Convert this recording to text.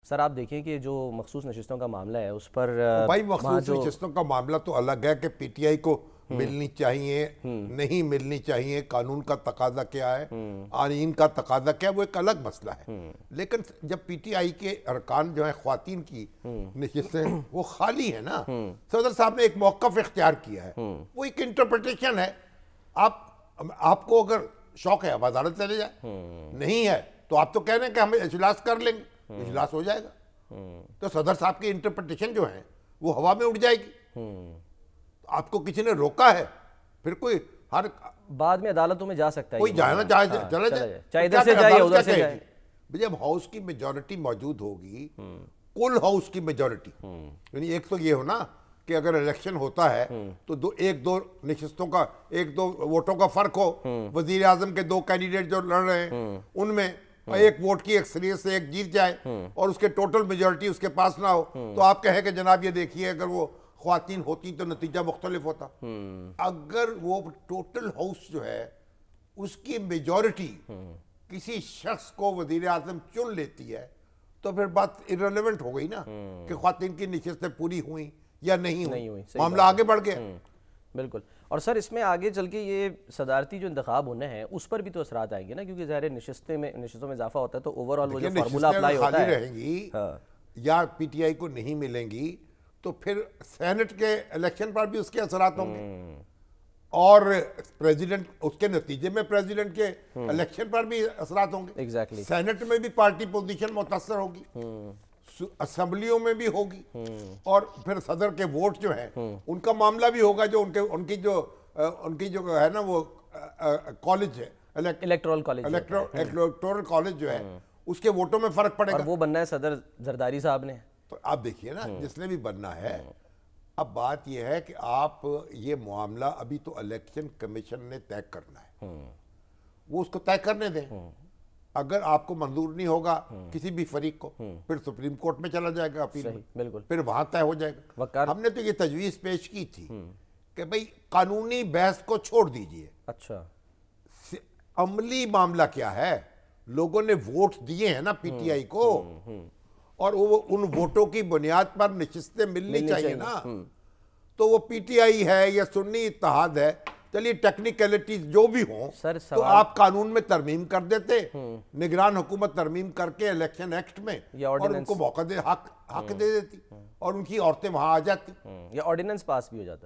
Sir आप देखें कि जो मखसूस नशिस्तों का मामला है उस पर भाई वहाँ मखसूस नशिस्तों का मामला तो अलग है कि पीटीआई को मिलनी चाहिए नहीं मिलनी चाहिए, कानून का तकाजा क्या है, आईन का तकाजा क्या है, वो एक अलग मसला है। लेकिन जब पीटीआई के अरकान जो है ख्वातीन की नशिस्तें वो खाली है ना, सदर साहब ने एक मौक़िफ़ इख्तियार किया है, वो एक इंटरप्रिटेशन है। आपको अगर शौक है आप अदालत चले जाए, नहीं है तो आप तो कह रहे हैं कि हम इजलास कर लेंगे, इजलास हो जाएगा। तो सदर साहब की इंटरप्रिटेशन जो है वो हवा में उड़ जाएगी। तो आपको किसी ने रोका है? फिर कोई हर बाद में अदालतों में जा सकता है, कोई जाना चाहे चला जाए, चाहे इधर से जाए उधर से जाए। जब हाउस की मेजॉरिटी मौजूद होगी, कुल हाउस की मेजॉरिटी, यानी एक तो ये हो ना कि अगर इलेक्शन होता है तो एक दो नशिस्तों का, एक दो वोटों का फर्क हो, वजीर आजम के दो कैंडिडेट जो लड़ रहे हैं उनमें एक वोट की अक्सरियत से एक जीत जाए और उसके टोटल मेजॉरिटी उसके पास ना हो, तो आप कहें कि जनाब ये देखिए अगर वो ख्वातीन होती तो नतीजा मुख्तलिफ होता। अगर वो टोटल हाउस जो है उसकी मेजॉरिटी किसी शख्स को वजीर आजम चुन लेती है तो फिर बात इररिलेवेंट हो गई ना कि ख्वातीन की नशिस्तें पूरी हुई या नहीं हुई, मामला आगे बढ़ गया। बिल्कुल। और सर इसमें आगे चल के ये सदारती जो इंतखाब होने हैं उस पर भी तो असरात आएंगे ना, क्योंकि ज़ाहिर नशिस्तों में इजाफा होता है तो ओवरऑल वो जो फार्मूला अप्लाई होता है रहेंगी या पीटीआई को नहीं मिलेंगी तो फिर सेनेट के इलेक्शन पर भी उसके असरात होंगे और प्रेसिडेंट उसके नतीजे में प्रेसिडेंट के इलेक्शन पर भी असरात होंगे। एग्जैक्टली। सेनेट में भी पार्टी पोजीशन मुतासर होगी, असेंबलियों में भी होगी और फिर सदर के वोट जो है उनका मामला भी होगा, जो उनकी जो है ना वो कॉलेज है इलेक्टोरल कॉलेज जो है उसके वोटों में फर्क पड़ेगा। और वो बनना है सदर जरदारी साहब ने। तो आप देखिए ना जिसने भी बनना है। अब बात यह है कि आप ये मामला अभी तो इलेक्शन कमीशन ने तय करना है, वो उसको तय करने दें। अगर आपको मंजूर नहीं होगा किसी भी फरीक को फिर सुप्रीम कोर्ट में चला जाएगा अपील में, बिल्कुल, फिर वहां तय हो जाएगा। हमने तो ये तजवीज़ पेश की थी कि भाई कानूनी बहस को छोड़ दीजिए। अच्छा, अमली मामला क्या है? लोगों ने वोट दिए हैं ना पीटीआई को और वो उन वोटों की बुनियाद पर नशिस्तें मिलनी चाहिए ना। तो वो पीटीआई है या सुन्नी इत्तेहाद है, चलिए टेक्निकलिटीज जो भी हो तो आप कानून में तरमीम कर देते, निगरान हुकूमत तरमीम करके इलेक्शन एक्ट में और उनको मौका दे हक दे देती और उनकी औरतें वहां आ जाती या ऑर्डिनेंस पास भी हो जाता।